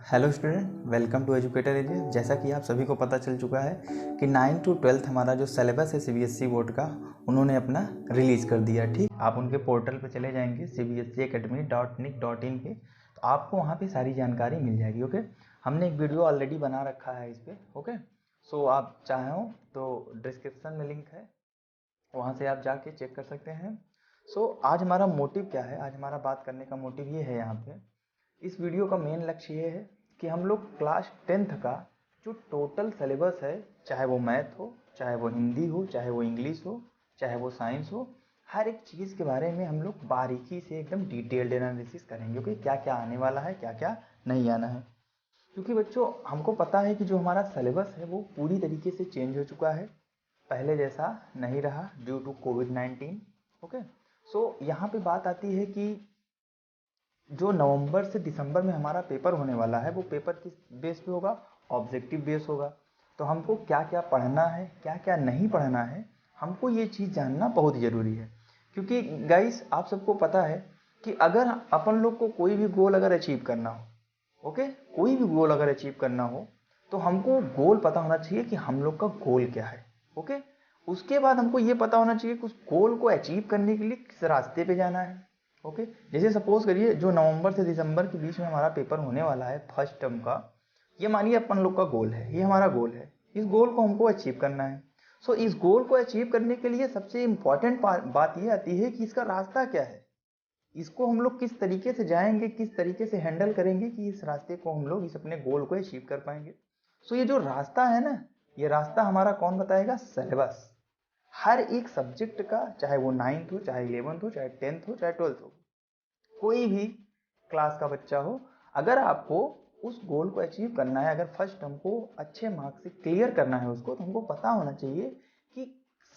Hello student, welcome to educator AJ. जैसा कि आप सभी को पता चल चुका है कि 9 to 12 हमारा जो सिलेबस है सीबीएसई बोर्ड का, उन्होंने अपना रिलीज़ कर दिया। ठीक, आप उनके पोर्टल पे चले जाएंगे cbseacademy.nic.in पे, तो आपको वहाँ पे सारी जानकारी मिल जाएगी। ओके, हमने एक वीडियो ऑलरेडी बना रखा है इस पर। ओके, सो आप चाहो तो डिस्क्रिप्शन में लिंक है, वहाँ से आप जाके चेक कर सकते हैं। आज हमारा मोटिव क्या है, आज हमारा बात करने का मोटिव ये है, यहाँ पे इस वीडियो का मेन लक्ष्य ये है कि हम लोग क्लास 10th का जो टोटल सिलेबस है, चाहे वो मैथ हो, चाहे वो हिंदी हो, चाहे वो इंग्लिश हो, चाहे वो साइंस हो, हर एक चीज़ के बारे में हम लोग बारीकी से एकदम डिटेल्ड एनालिसिस करेंगे कि क्या क्या आने वाला है, क्या क्या नहीं आना है। क्योंकि बच्चों, हमको पता है कि जो हमारा सिलेबस है वो पूरी तरीके से चेंज हो चुका है, पहले जैसा नहीं रहा ड्यू टू कोविड-19। ओके, यहाँ पे बात आती है कि जो नवंबर से दिसंबर में हमारा पेपर होने वाला है, वो पेपर किस बेस पे होगा? ऑब्जेक्टिव बेस होगा। तो हमको क्या क्या पढ़ना है, क्या क्या नहीं पढ़ना है, हमको ये चीज़ जानना बहुत ज़रूरी है। क्योंकि गाइस, आप सबको पता है कि अगर अपन लोग को कोई भी गोल अगर अचीव करना हो, ओके, कोई भी गोल अगर अचीव करना हो, तो हमको गोल पता होना चाहिए कि हम लोग का गोल क्या है। ओके, उसके बाद हमको ये पता होना चाहिए कि उस गोल को अचीव करने के लिए किस रास्ते पे जाना है। ओके, जैसे सपोज करिए जो नवंबर से दिसंबर के बीच में हमारा पेपर होने वाला है फर्स्ट टर्म का, ये मानिए अपन लोग का गोल है, ये हमारा गोल है, इस गोल को हमको अचीव करना है। इस गोल को अचीव करने के लिए सबसे इम्पॉर्टेंट बात ये आती है कि इसका रास्ता क्या है, इसको हम लोग किस तरीके से जाएंगे, किस तरीके से हैंडल करेंगे कि इस रास्ते को हम लोग इस अपने गोल को अचीव कर पाएंगे। ये जो रास्ता है ना, ये रास्ता हमारा कौन बताएगा? सिलेबस। हर एक सब्जेक्ट का, चाहे वो 9th हो, चाहे 11th हो, चाहे 10th हो, चाहे 12th हो, कोई भी क्लास का बच्चा हो, अगर आपको उस गोल को अचीव करना है, अगर फर्स्ट टर्म को अच्छे मार्क्स से क्लियर करना है उसको, तो हमको पता होना चाहिए कि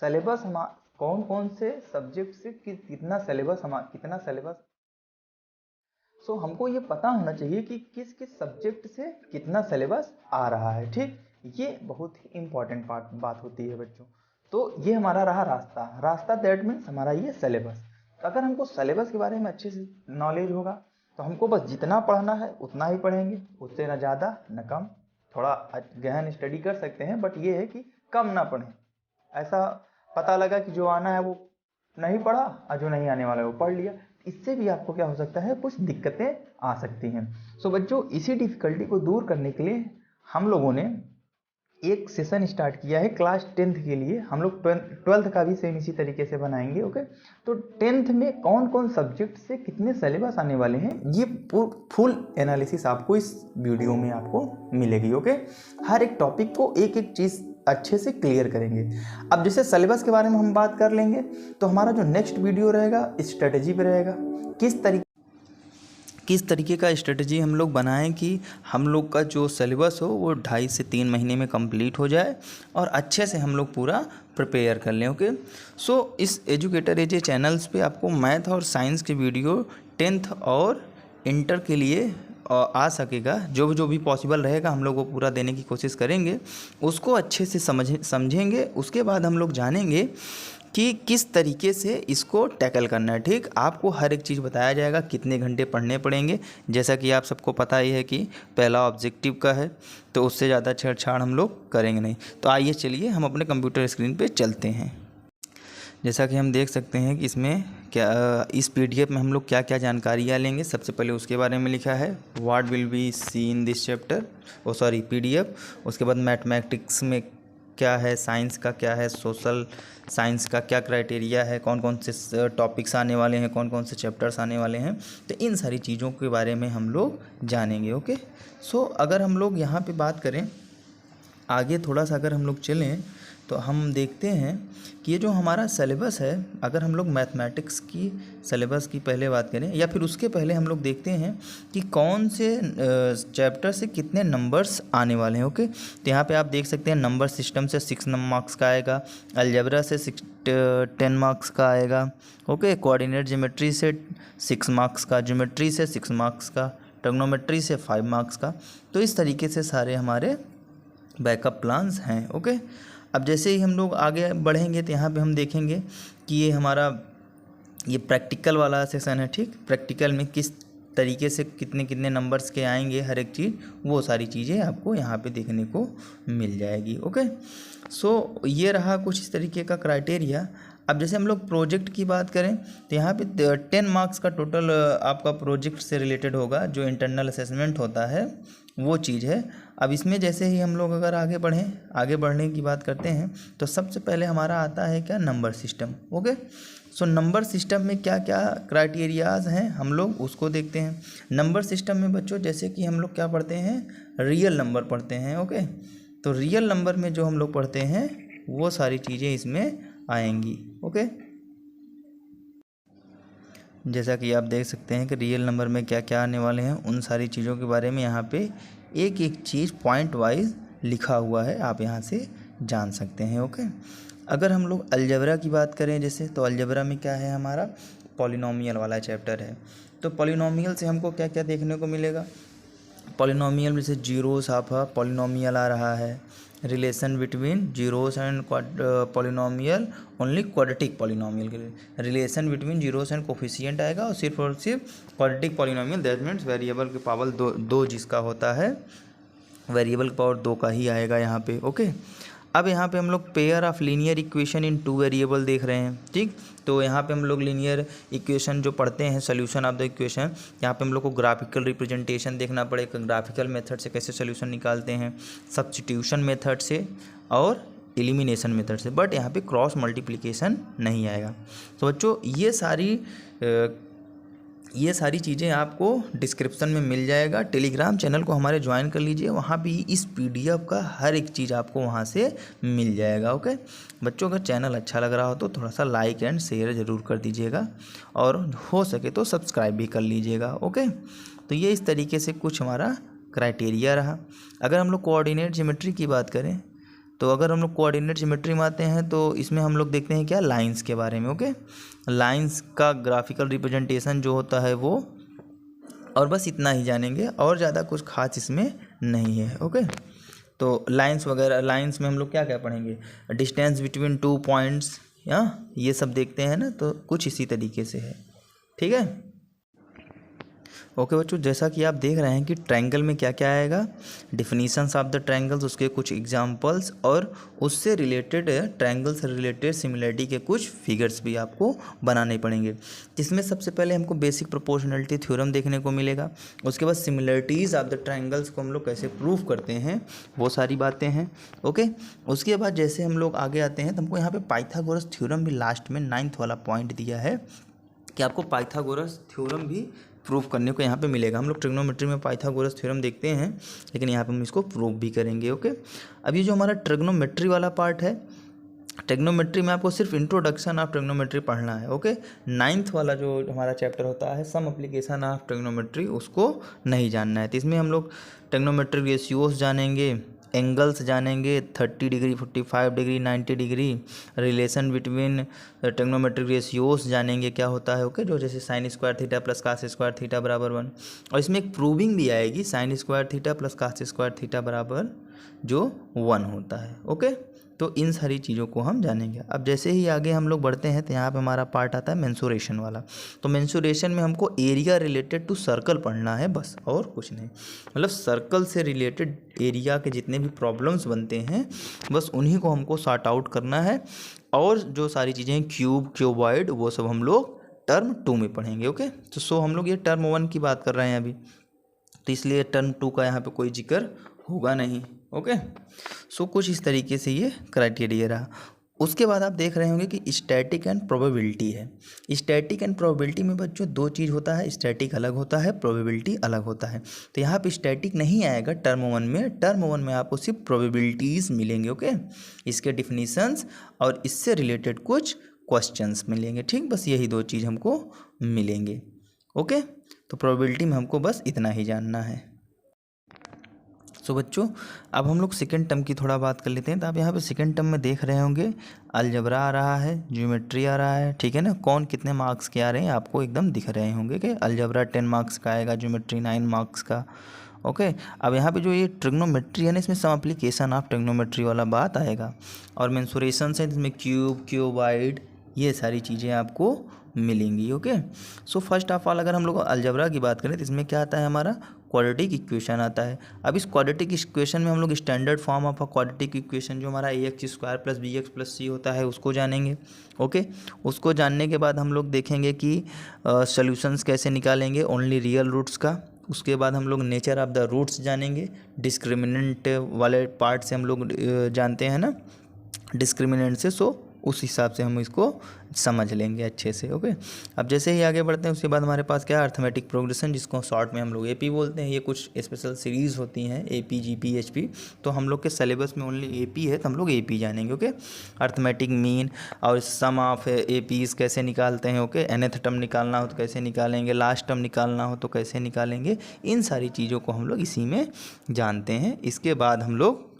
सिलेबस हम कौन कौन से सब्जेक्ट से कितना सिलेबस हमको ये पता होना चाहिए कि किस किस सब्जेक्ट से कितना सिलेबस आ रहा है। ठीक, ये बहुत ही इंपॉर्टेंट बात होती है बच्चों। ये हमारा रहा रास्ता दैट मीन्स हमारा ये सिलेबस। अगर हमको सिलेबस के बारे में अच्छे से नॉलेज होगा, तो हमको बस जितना पढ़ना है उतना ही पढ़ेंगे, उससे ना ज़्यादा न कम। थोड़ा गहन स्टडी कर सकते हैं, बट ये है कि कम ना पढ़ें। ऐसा पता लगा कि जो आना है वो नहीं पढ़ा और जो नहीं आने वाला है वो पढ़ लिया, इससे भी आपको क्या हो सकता है, कुछ दिक्कतें आ सकती हैं। बच्चों, इसी डिफिकल्टी को दूर करने के लिए हम लोगों ने एक सेशन स्टार्ट किया है क्लास 10th के लिए। हम लोग 12th का भी सेम इसी तरीके से बनाएंगे। ओके, तो 10th में कौन कौन सब्जेक्ट से कितने सिलेबस आने वाले हैं, ये फुल एनालिसिस आपको इस वीडियो में आपको मिलेगी। ओके, हर एक टॉपिक को एक एक चीज़ अच्छे से क्लियर करेंगे। अब जैसे सिलेबस के बारे में हम बात कर लेंगे, तो हमारा जो नेक्स्ट वीडियो रहेगा स्ट्रेटजी पे रहेगा। किस तरीके का स्ट्रेटजी हम लोग बनाएं कि हम लोग का जो सिलेबस हो वो 2.5 से 3 महीने में कंप्लीट हो जाए और अच्छे से हम लोग पूरा प्रिपेयर कर लें। ओके, इस एजुकेटर एजे चैनल्स पे आपको मैथ और साइंस के वीडियो 10th और इंटर के लिए आ सकेगा। जो भी पॉसिबल रहेगा हम लोग वो पूरा देने की कोशिश करेंगे, उसको अच्छे से समझेंगे। उसके बाद हम लोग जानेंगे कि किस तरीके से इसको टैकल करना है। ठीक, आपको हर एक चीज़ बताया जाएगा, कितने घंटे पढ़ने पड़ेंगे। जैसा कि आप सबको पता ही है कि पहला ऑब्जेक्टिव का है, तो उससे ज़्यादा छेड़छाड़ हम लोग करेंगे नहीं। तो आइए चलिए हम अपने कंप्यूटर स्क्रीन पे चलते हैं। जैसा कि हम देख सकते हैं कि इसमें इस पीडीएफ में हम लोग क्या क्या जानकारियाँ लेंगे। सबसे पहले उसके बारे में लिखा है, what will be see in this chapter, PDF. उसके बाद मैथमेटिक्स में क्या है, साइंस का क्या है, सोशल साइंस का क्या क्राइटेरिया है, कौन कौन से टॉपिक्स आने वाले हैं, कौन कौन से चैप्टर्स आने वाले हैं। तो इन सारी चीज़ों के बारे में हम लोग जानेंगे। ओके, अगर हम लोग यहाँ पे बात करें आगे थोड़ा सा, अगर हम लोग चलें तो हम देखते हैं कि ये जो हमारा सिलेबस है, अगर हम लोग मैथमेटिक्स की सिलेबस की पहले बात करें, या फिर उसके पहले हम लोग देखते हैं कि कौन से चैप्टर से कितने नंबर्स आने वाले हैं। ओके, तो यहाँ पे आप देख सकते हैं नंबर सिस्टम से 6 मार्क्स का आएगा, अलजेब्रा से 10 मार्क्स का आएगा। ओके, कोऑर्डिनेट ज्योमेट्री से 6 मार्क्स का, ज्योमेट्री से 6 मार्क्स का, ट्रिग्नोमेट्री से 5 मार्क्स का। तो इस तरीके से सारे हमारे बैकअप प्लान्स हैं। ओके, अब जैसे ही हम लोग आगे बढ़ेंगे तो यहाँ पे हम देखेंगे कि ये हमारा प्रैक्टिकल वाला सेशन है। ठीक, प्रैक्टिकल में किस तरीके से कितने कितने नंबर्स के आएंगे हर एक चीज़, वो सारी चीज़ें आपको यहाँ पे देखने को मिल जाएगी। ओके, सो ये रहा कुछ इस तरीके का क्राइटेरिया। अब जैसे हम लोग प्रोजेक्ट की बात करें तो यहाँ पे 10 मार्क्स का टोटल आपका प्रोजेक्ट से रिलेटेड होगा, जो इंटरनल असेसमेंट होता है वो चीज़ है। अब इसमें जैसे ही हम लोग अगर आगे बढ़ने की बात करते हैं तो सबसे पहले हमारा आता है क्या, number system. Okay, so number system में क्या क्या क्राइटेरियाज हैं हम लोग उसको देखते हैं। नंबर सिस्टम में बच्चों जैसे कि हम लोग क्या पढ़ते हैं, रियल नंबर पढ़ते हैं। ओके, तो रियल नंबर में जो हम लोग पढ़ते हैं वो सारी चीज़ें इसमें आएंगी। ओके, जैसा कि आप देख सकते हैं कि रियल नंबर में क्या क्या आने वाले हैं, उन सारी चीज़ों के बारे में यहाँ पे एक एक चीज़ पॉइंट वाइज लिखा हुआ है, आप यहाँ से जान सकते हैं। ओके, अगर हम लोग अलजेब्रा की बात करें जैसे, तो अलजेब्रा में क्या है, हमारा पॉलिनोमियल वाला चैप्टर है। तो पॉलिनोमियल से हमको क्या क्या देखने को मिलेगा, पॉलिनोमियल में से जीरोस आप पॉलिनोमियल आ रहा है, relation between zeros and polynomial, only quadratic polynomial के लिए relation between zeros and coefficient आएगा, और सिर्फ quadratic polynomial, that means variable की पावर दो जिसका होता है, वेरिएबल की पावर 2 का ही आएगा यहाँ पे। ओके, अब यहाँ पे हम लोग pair of linear equation in 2 variable देख रहे हैं। ठीक, तो यहाँ पे हम लोग लीनियर इक्वेशन जो पढ़ते हैं, सोल्यूशन ऑफ द इक्वेशन, यहाँ पे हम लोग को ग्राफिकल रिप्रेजेंटेशन देखना पड़ेगा, ग्राफिकल मेथड से कैसे सोल्यूशन निकालते हैं, सब्स्टिट्यूशन मेथड से और एलिमिनेशन मेथड से, बट यहाँ पे क्रॉस मल्टीप्लिकेशन नहीं आएगा। तो बच्चों ये सारी चीज़ें आपको डिस्क्रिप्शन में मिल जाएगा। टेलीग्राम चैनल को हमारे ज्वाइन कर लीजिए, वहाँ भी इस PDF का हर एक चीज़ आपको वहाँ से मिल जाएगा। ओके बच्चों, अगर चैनल अच्छा लग रहा हो तो थोड़ा सा लाइक एंड शेयर ज़रूर कर दीजिएगा, और हो सके तो सब्सक्राइब भी कर लीजिएगा। ओके, तो ये इस तरीके से कुछ हमारा क्राइटेरिया रहा। अगर हम लोग कोऑर्डिनेट ज्योमेट्री की बात करें, तो अगर हम लोग कोऑर्डिनेट ज्योमेट्री में आते हैं तो इसमें हम लोग देखते हैं क्या, लाइंस के बारे में। ओके, लाइंस का ग्राफिकल रिप्रेजेंटेशन जो होता है वो, और बस इतना ही जानेंगे, और ज़्यादा कुछ खास इसमें नहीं है। ओके, तो लाइंस वगैरह, लाइंस में हम लोग क्या क्या पढ़ेंगे, डिस्टेंस बिटवीन 2 पॉइंट्स, या ये सब देखते हैं ना, तो कुछ इसी तरीके से है। ठीक है, ओके बच्चों, जैसा कि आप देख रहे हैं कि ट्रायंगल में क्या क्या आएगा, डिफिनीशंस ऑफ द ट्रायंगल्स, उसके कुछ एग्जांपल्स, और उससे रिलेटेड ट्रायंगल से रिलेटेड सिमिलरिटी के कुछ फिगर्स भी आपको बनाने पड़ेंगे। जिसमें सबसे पहले हमको बेसिक प्रोपोर्शनलिटी थ्योरम देखने को मिलेगा, उसके बाद सिमिलरिटीज़ ऑफ द ट्रायंगल्स को हम लोग कैसे प्रूव करते हैं, वो सारी बातें हैं। ओके, उसके बाद जैसे हम लोग आगे आते हैं तो हमको यहाँ पर पाइथागोरस थ्योरम भी लास्ट में 9th वाला पॉइंट दिया है कि आपको पाइथागोरस थ्योरम भी प्रूव करने को यहाँ पे मिलेगा। हम लोग ट्रिग्नोमेट्री में पाइथागोरस थ्योरम देखते हैं, लेकिन यहाँ पे हम इसको प्रूव भी करेंगे। ओके, अब ये जो हमारा ट्रिग्नोमेट्री वाला पार्ट है, ट्रिग्नोमेट्री में आपको सिर्फ इंट्रोडक्शन ऑफ ट्रिग्नोमेट्री पढ़ना है। ओके, 9th वाला जो हमारा चैप्टर होता है, सम एप्लीकेशन ऑफ ट्रिग्नोमेट्री, उसको नहीं जानना है। तो इसमें हम लोग ट्रिग्नोमेट्रिक रेशियोज जानेंगे, एंगल्स जानेंगे, 30 degree, 45 degree, 90 degree, relation between trigonometric ratios जानेंगे क्या होता है। ओके, जो जैसे sine square theta plus cos square theta बराबर 1, और इसमें एक प्रूविंग भी आएगी, sine square theta plus cos square theta बराबर जो 1 होता है। ओके, तो इन सारी चीज़ों को हम जानेंगे। अब जैसे ही आगे हम लोग बढ़ते हैं तो यहाँ पे हमारा पार्ट आता है मेंसुरेशन वाला। तो मेंसुरेशन में हमको एरिया रिलेटेड टू सर्कल पढ़ना है बस, और कुछ नहीं। मतलब सर्कल से रिलेटेड एरिया के जितने भी प्रॉब्लम्स बनते हैं, बस उन्हीं को हमको सॉर्ट आउट करना है, और जो सारी चीज़ें हैं क्यूब, क्यूबॉइड, वो सब हम लोग टर्म 2 में पढ़ेंगे। ओके, तो सो हम लोग ये टर्म 1 की बात कर रहे हैं अभी, तो इसलिए टर्म 2 का यहाँ पे कोई जिक्र होगा नहीं। ओके, सो कुछ इस तरीके से ये क्राइटेरिया रहा। उसके बाद आप देख रहे होंगे कि स्टैटिक एंड प्रोबेबिलिटी है। स्टैटिक एंड प्रोबेबिलिटी में बच्चों 2 चीज़ होता है, स्टैटिक अलग होता है, प्रोबेबिलिटी अलग होता है। तो यहाँ पे स्टैटिक नहीं आएगा टर्म 1 में, टर्म 1 में आपको सिर्फ प्रोबेबिलिटीज़ मिलेंगे। ओके, इसके डिफिनीशंस और इससे रिलेटेड कुछ क्वेश्चंस मिलेंगे। ठीक, बस यही 2 चीज़ हमको मिलेंगे। ओके, तो प्रोबेबिलिटी में हमको बस इतना ही जानना है। सो बच्चों, अब हम लोग सेकेंड टर्म की थोड़ा बात कर लेते हैं। तो आप यहाँ पे सेकेंड टर्म में देख रहे होंगे, अलजबरा आ रहा है, ज्योमेट्री आ रहा है। ठीक है ना, कौन कितने मार्क्स के आ रहे हैं आपको एकदम दिख रहे होंगे कि अलजबरा 10 मार्क्स का आएगा, ज्योमेट्री 9 मार्क्स का। ओके, अब यहाँ पे जो ये ट्रिग्नोमेट्री है ना, इसमें सम एप्लीकेशन ऑफ ट्रिग्नोमेट्री वाला बात आएगा, और मेंसुरेशन है, इसमें क्यूब, क्यूबॉइड, ये सारी चीज़ें आपको मिलेंगी। Okay, so first of all अगर हम लोग अलजेब्रा की बात करें तो इसमें क्या आता है, हमारा क्वाड्रेटिक इक्वेशन आता है। अब इस क्वाड्रेटिक इक्वेशन में हम लोग standard form of a quadratic equation जो हमारा ax² + bx + c होता है उसको जानेंगे। ओके, उसको जानने के बाद हम लोग देखेंगे कि सॉल्यूशंस कैसे निकालेंगे ओनली रियल रूट्स का। उसके बाद हम लोग नेचर ऑफ द रूट्स जानेंगे, डिस्क्रिमिनेंट वाले पार्ट से हम लोग जानते हैं ना, डिस्क्रिमिनेंट से, सो उस हिसाब से हम इसको समझ लेंगे अच्छे से। ओके, अब जैसे ही आगे बढ़ते हैं उसके बाद हमारे पास क्या है, अर्थमेटिक प्रोग्रेशन, जिसको शॉर्ट में हम लोग एपी बोलते हैं। ये कुछ स्पेशल सीरीज़ होती हैं एपी, जीपी, एचपी, तो हम लोग के सिलेबस में ओनली एपी है तो हम लोग एपी जानेंगे। ओके, अर्थमेटिक मीन और सम ऑफ एपीज कैसे निकालते हैं। ओके, nth टर्म निकालना हो तो कैसे निकालेंगे, लास्ट टर्म निकालना हो तो कैसे निकालेंगे, इन सारी चीज़ों को हम लोग इसी में जानते हैं। इसके बाद हम लोग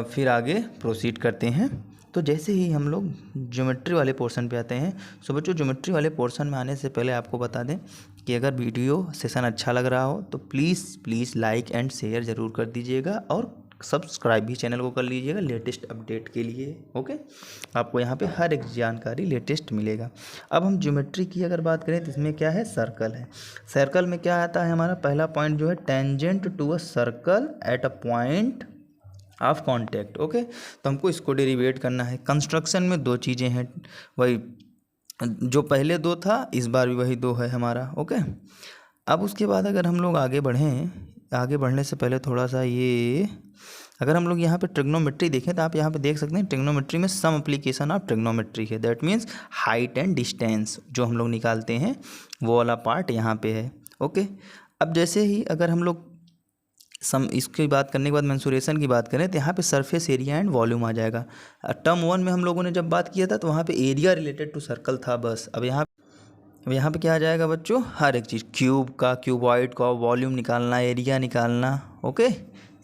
फिर आगे प्रोसीड करते हैं। तो जैसे ही हम लोग ज्योमेट्री वाले पोर्शन पे आते हैं, सो बच्चों ज्योमेट्री वाले पोर्शन में आने से पहले आपको बता दें कि अगर वीडियो सेशन अच्छा लग रहा हो तो प्लीज़ लाइक एंड शेयर ज़रूर कर दीजिएगा और सब्सक्राइब भी चैनल को कर लीजिएगा लेटेस्ट अपडेट के लिए। ओके, आपको यहाँ पे हर एक जानकारी लेटेस्ट मिलेगा। अब हम ज्योमेट्री की अगर बात करें तो इसमें क्या है, सर्कल है। सर्कल में क्या आता है, हमारा पहला पॉइंट जो है tangent to a circle at a point of contact. Okay, तो हमको इसको डेरिवेट करना है। कंस्ट्रक्शन में दो चीज़ें हैं, वही जो पहले दो था इस बार भी वही दो है हमारा। ओके, अब उसके बाद अगर हम लोग आगे बढ़ें, आगे बढ़ने से पहले थोड़ा सा ये, अगर हम लोग यहाँ पे ट्रिग्नोमेट्री देखें तो आप यहाँ पे देख सकते हैं ट्रिग्नोमेट्री में सम एप्लीकेशन ऑफ ट्रिग्नोमेट्री है, that means height and distance जो हम लोग निकालते हैं वो वाला पार्ट यहाँ पे है। ओके, अब जैसे ही अगर हम लोग इसकी बात करने के बाद मेंसुरेशन की बात करें तो यहाँ पे सरफेस एरिया एंड वॉल्यूम आ जाएगा। टर्म 1 में हम लोगों ने जब बात किया था तो वहाँ पे एरिया रिलेटेड टू सर्कल था बस। अब यहाँ पे क्या आ जाएगा बच्चों, हर एक चीज़, क्यूब का, क्यूबॉइड का वॉल्यूम निकालना, एरिया निकालना। ओके,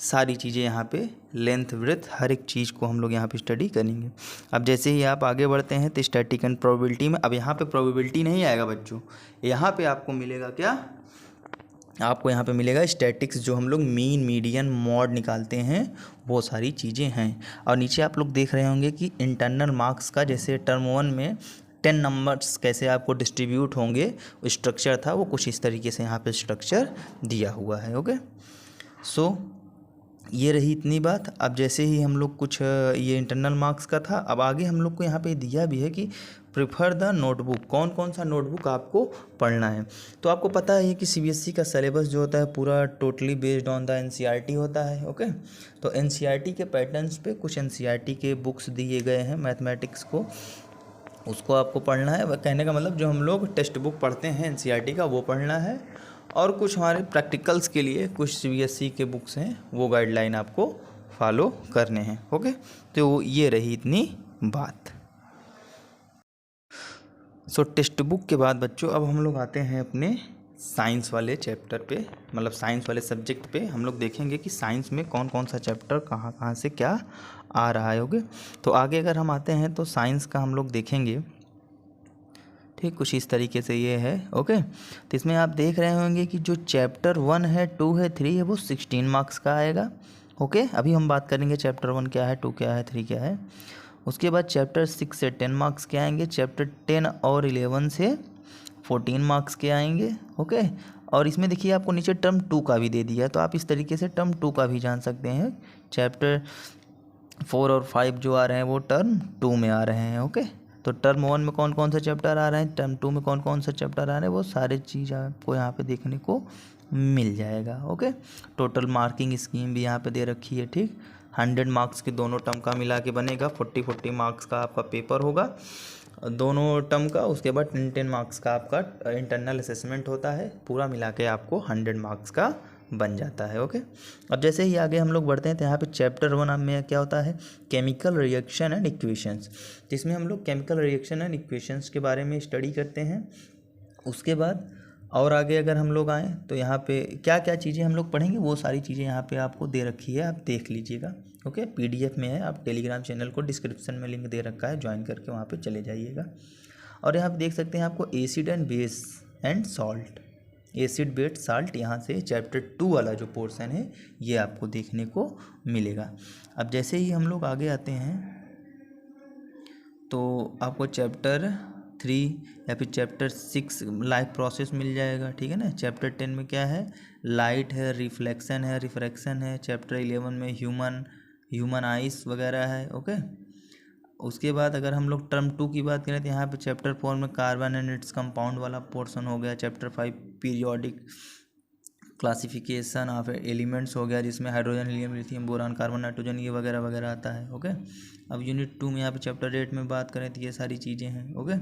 सारी चीज़ें यहाँ पे लेंथ ब्रेथ हर एक चीज़ को हम लोग यहाँ पे स्टडी करेंगे। अब जैसे ही आप आगे बढ़ते हैं तो स्टैटिक एंड प्रोबेबिलिटी में, अब यहाँ पे प्रोबेबिलिटी नहीं आएगा बच्चों, यहाँ पे आपको मिलेगा क्या, आपको यहाँ पे मिलेगा स्टैटिक्स, जो हम लोग मीन, मीडियन, मॉड निकालते हैं वो सारी चीज़ें हैं। और नीचे आप लोग देख रहे होंगे कि इंटरनल मार्क्स का, जैसे टर्म 1 में 10 नंबर्स कैसे आपको डिस्ट्रीब्यूट होंगे, स्ट्रक्चर था वो कुछ इस तरीके से यहाँ पे स्ट्रक्चर दिया हुआ है। ओके, सो ये रही इतनी बात। अब जैसे ही हम लोग कुछ ये इंटरनल मार्क्स का था, अब आगे हम लोग को यहाँ पे दिया भी है कि प्रेफर द नोटबुक, कौन कौन सा नोटबुक आपको पढ़ना है। तो आपको पता है कि सीबीएसई का सिलेबस जो होता है पूरा totally based on the NCERT होता है। ओके, तो एनसीईआरटी के पैटर्न्स पे कुछ एनसीईआरटी के बुक्स दिए गए हैं मैथमेटिक्स को, उसको आपको पढ़ना है। कहने का मतलब जो हम लोग टेक्स्ट बुक पढ़ते हैं एनसीईआरटी का वो पढ़ना है, और कुछ हमारे प्रैक्टिकल्स के लिए कुछ सीबीएसई के बुक्स हैं वो गाइडलाइन आपको फॉलो करने हैं। ओके, तो ये रही इतनी बात। सो टेक्स्ट बुक के बाद बच्चों अब हम लोग आते हैं अपने साइंस वाले चैप्टर पे, मतलब साइंस वाले सब्जेक्ट पे। हम लोग देखेंगे कि साइंस में कौन कौन सा चैप्टर कहाँ कहाँ से क्या आ रहा है। ओके, तो आगे अगर हम आते हैं तो साइंस का हम लोग देखेंगे, ठीक कुछ इस तरीके से ये है। ओके, तो इसमें आप देख रहे होंगे कि जो चैप्टर 1 है, 2 है, 3 है वो 16 मार्क्स का आएगा। ओके, अभी हम बात करेंगे चैप्टर 1 क्या है, 2 क्या है, 3 क्या है। उसके बाद चैप्टर 6 से 10 मार्क्स के आएंगे, चैप्टर 10 और 11 से 14 मार्क्स के आएंगे। ओके, और इसमें देखिए आपको नीचे टर्म 2 का भी दे दिया है, तो आप इस तरीके से टर्म 2 का भी जान सकते हैं। चैप्टर 4 और 5 जो आ रहे हैं वो टर्म 2 में आ रहे हैं। ओके, तो टर्म 1 में कौन कौन सा चैप्टर आ रहे हैं, टर्म 2 में कौन कौन सा चैप्टर आ रहे हैं, वो सारे चीज़ आपको यहाँ पे देखने को मिल जाएगा। ओके, टोटल मार्किंग स्कीम भी यहाँ पे दे रखी है। ठीक, 100 मार्क्स के दोनों टर्म का मिला के बनेगा, 40 मार्क्स का आपका पेपर होगा दोनों टर्म का। उसके बाद 10 मार्क्स का आपका इंटरनल असेसमेंट होता है, पूरा मिला के आपको 100 मार्क्स का बन जाता है। ओके, अब जैसे ही आगे हम लोग बढ़ते हैं तो यहाँ पे चैप्टर 1 में क्या होता है, केमिकल रिएक्शन एंड इक्वेशंस, जिसमें हम लोग केमिकल रिएक्शन एंड इक्वेशंस के बारे में स्टडी करते हैं। उसके बाद और आगे अगर हम लोग आएँ तो यहाँ पे क्या क्या चीज़ें हम लोग पढ़ेंगे वो सारी चीज़ें यहाँ पे आपको दे रखी है, आप देख लीजिएगा। ओके, पीडीएफ में है, आप टेलीग्राम चैनल को डिस्क्रिप्शन में लिंक दे रखा है, ज्वाइन करके वहाँ पे चले जाइएगा। और यहाँ पे देख सकते हैं आपको acid and base and salt, acid base salt, यहाँ से चैप्टर 2 वाला जो पोर्शन है ये आपको देखने को मिलेगा। अब जैसे ही हम लोग आगे आते हैं तो आपको चैप्टर 3 या फिर चैप्टर 6 लाइफ प्रोसेस मिल जाएगा, ठीक है ना। चैप्टर 10 में क्या है, लाइट है, रिफ्लेक्शन है, रिफ्रैक्शन है। चैप्टर 11 में ह्यूमन आइस वगैरह है, ओके। उसके बाद अगर हम लोग टर्म 2 की बात करें तो यहाँ पे चैप्टर 4 में कार्बन एंड इट्स कंपाउंड वाला पोर्शन हो गया। Chapter 5 periodic classification of elements हो गया, जिसमें hydrogen, helium, lithium, boron, carbon, nitrogen ये वगैरह वगैरह आता है, ओके। अब यूनिट 2 में यहाँ पे चैप्टर 8 में बात करें तो ये सारी चीज़ें हैं, ओके।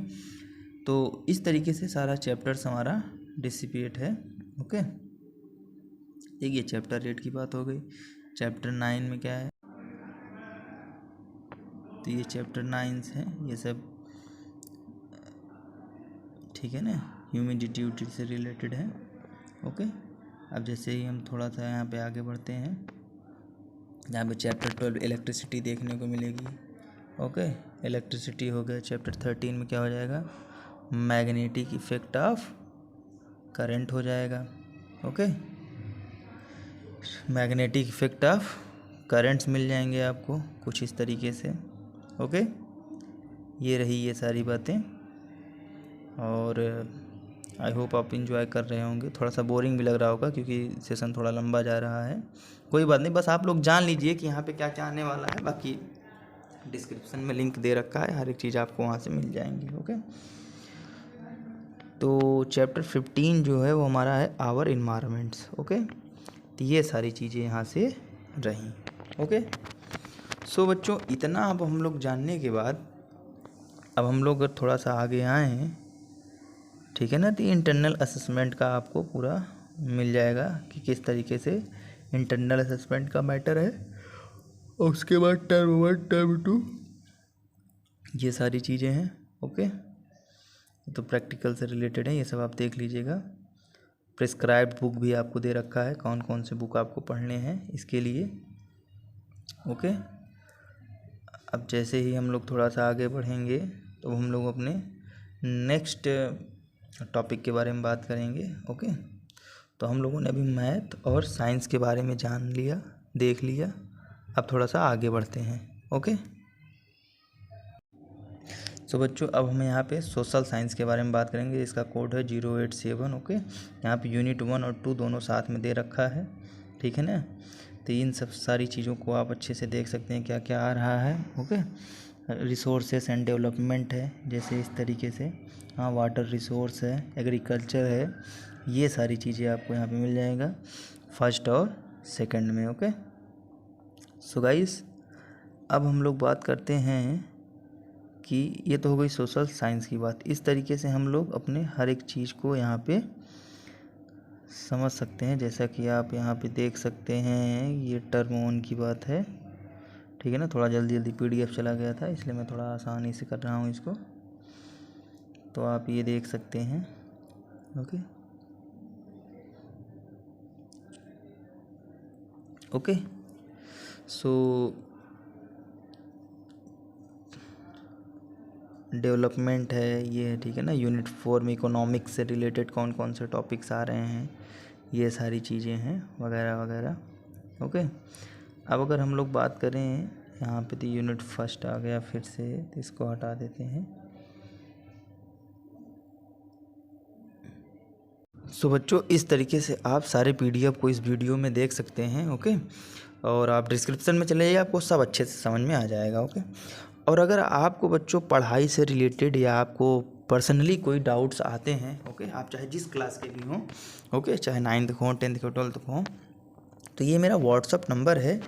तो इस तरीके से सारा चैप्टर्स हमारा डिसिपेट है, ओके। एक ये चैप्टर 8 की बात हो गई। चैप्टर 9 में क्या है, तो ये चैप्टर 9 है, ये सब ठीक है ना, ह्यूमिडिटी से रिलेटेड है, ओके। अब जैसे ही हम थोड़ा सा यहाँ पे आगे बढ़ते हैं, यहाँ पे चैप्टर 12 इलेक्ट्रिसिटी देखने को मिलेगी, ओके। इलेक्ट्रिसिटी हो गया। चैप्टर 13 में क्या हो जाएगा, मैग्नेटिक इफेक्ट ऑफ करंट हो जाएगा, okay. Magnetic effect of currents मिल जाएंगे आपको कुछ इस तरीके से, ओके। ये रही ये सारी बातें, और आई होप आप इंजॉय कर रहे होंगे। थोड़ा सा बोरिंग भी लग रहा होगा क्योंकि सेशन थोड़ा लंबा जा रहा है, कोई बात नहीं, बस आप लोग जान लीजिए कि यहाँ पे क्या क्या आने वाला है। बाकी डिस्क्रिप्शन में लिंक दे रखा है, हर एक चीज़ आपको वहाँ से मिल जाएंगी, ओके। तो चैप्टर 15 जो है वो हमारा है आवर इन्वायरमेंट्स, ओके। तो ये सारी चीज़ें यहाँ से रहीं, ओके। सो बच्चों, इतना अब हम लोग जानने के बाद अब हम लोग थोड़ा सा आगे आए हैं, ठीक है ना। तो इंटरनल असेसमेंट का आपको पूरा मिल जाएगा कि किस तरीके से इंटरनल असेसमेंट का मैटर है, और उसके बाद टर्म 1 टर्म 2 ये सारी चीज़ें हैं, ओके। तो प्रैक्टिकल से रिलेटेड है, ये सब आप देख लीजिएगा। प्रिस्क्राइब्ड बुक भी आपको दे रखा है, कौन कौन से बुक आपको पढ़ने हैं इसके लिए, ओके। अब जैसे ही हम लोग थोड़ा सा आगे बढ़ेंगे तो हम लोग अपने नेक्स्ट टॉपिक के बारे में बात करेंगे, ओके। तो हम लोगों ने अभी मैथ और साइंस के बारे में जान लिया, देख लिया। अब थोड़ा सा आगे बढ़ते हैं, ओके। सो बच्चों, अब हम यहाँ पे सोशल साइंस के बारे में बात करेंगे। इसका कोड है 087, ओके। यहाँ पे यूनिट 1 और 2 दोनों साथ में दे रखा है, ठीक है ना। तो इन सब सारी चीज़ों को आप अच्छे से देख सकते हैं क्या क्या आ रहा है, ओके। रिसोर्सेस एंड डेवलपमेंट है, जैसे इस तरीके से, हाँ, वाटर रिसोर्स है, एग्रीकल्चर है, ये सारी चीज़ें आपको यहाँ पे मिल जाएगा फर्स्ट और सेकंड में, ओके। सो गाइस, अब हम लोग बात करते हैं कि ये तो हो गई सोशल साइंस की बात। इस तरीके से हम लोग अपने हर एक चीज़ को यहाँ पे समझ सकते हैं, जैसा कि आप यहाँ पे देख सकते हैं। ये टर्म 1 की बात है, ठीक है ना। थोड़ा जल्दी जल्दी PDF चला गया था, इसलिए मैं थोड़ा आसानी से कर रहा हूँ इसको। तो आप ये देख सकते हैं, ओके ओके। सो डेवलपमेंट है, ये है, ठीक है ना। यूनिट 4 में इकोनॉमिक्स से रिलेटेड कौन कौन से टॉपिक्स आ रहे हैं, ये सारी चीज़ें हैं वगैरह वगैरह, ओके। अब अगर हम लोग बात करें यहाँ पे, तो यूनिट 1 आ गया फिर से, तो इसको हटा देते हैं। सो बच्चों, इस तरीके से आप सारे PDF को इस वीडियो में देख सकते हैं, ओके। और आप डिस्क्रिप्शन में चले जाइए, आपको सब अच्छे से समझ में आ जाएगा, ओके। और अगर आपको बच्चों पढ़ाई से रिलेटेड या आपको पर्सनली कोई डाउट्स आते हैं, ओके, आप चाहे जिस क्लास के भी हों, ओके, चाहे 9th को हों, 10th को, 12th को हों, तो ये मेरा व्हाट्सअप नंबर है,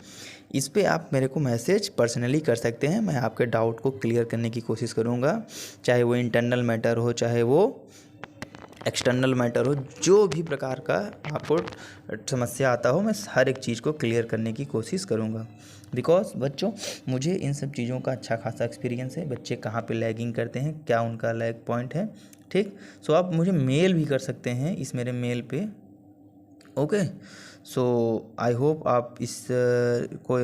इस पे आप मेरे को मैसेज पर्सनली कर सकते हैं। मैं आपके डाउट को क्लियर करने की कोशिश करूँगा, चाहे वो इंटरनल मैटर हो, चाहे वो एक्सटर्नल मैटर हो, जो भी प्रकार का आपको समस्या आता हो, मैं हर एक चीज़ को क्लियर करने की कोशिश करूँगा। बिकॉज बच्चों, मुझे इन सब चीज़ों का अच्छा खासा एक्सपीरियंस है। बच्चे कहाँ पे लैगिंग करते हैं, क्या उनका लैग पॉइंट है, ठीक। सो आप मुझे मेल भी कर सकते हैं इस मेरे मेल पे, ओके। सो आई होप आप इस को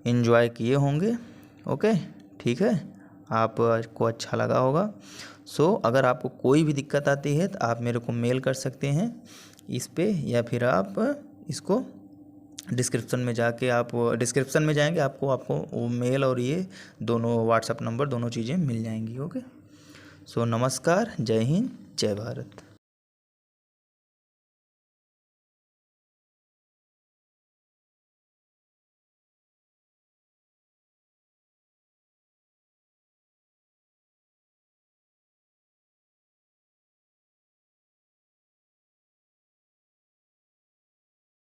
एंजॉय किए होंगे, ओके, ठीक है, आपको अच्छा लगा होगा। सो अगर आपको कोई भी दिक्कत आती है तो आप मेरे को मेल कर सकते हैं इस पे, या फिर आप इसको डिस्क्रिप्शन में जाके आप डिस्क्रिप्शन में जाएंगे, आपको वो मेल और ये दोनों व्हाट्सअप नंबर दोनों चीज़ें मिल जाएंगी। ओके, सो नमस्कार, जय हिंद, जय भारत।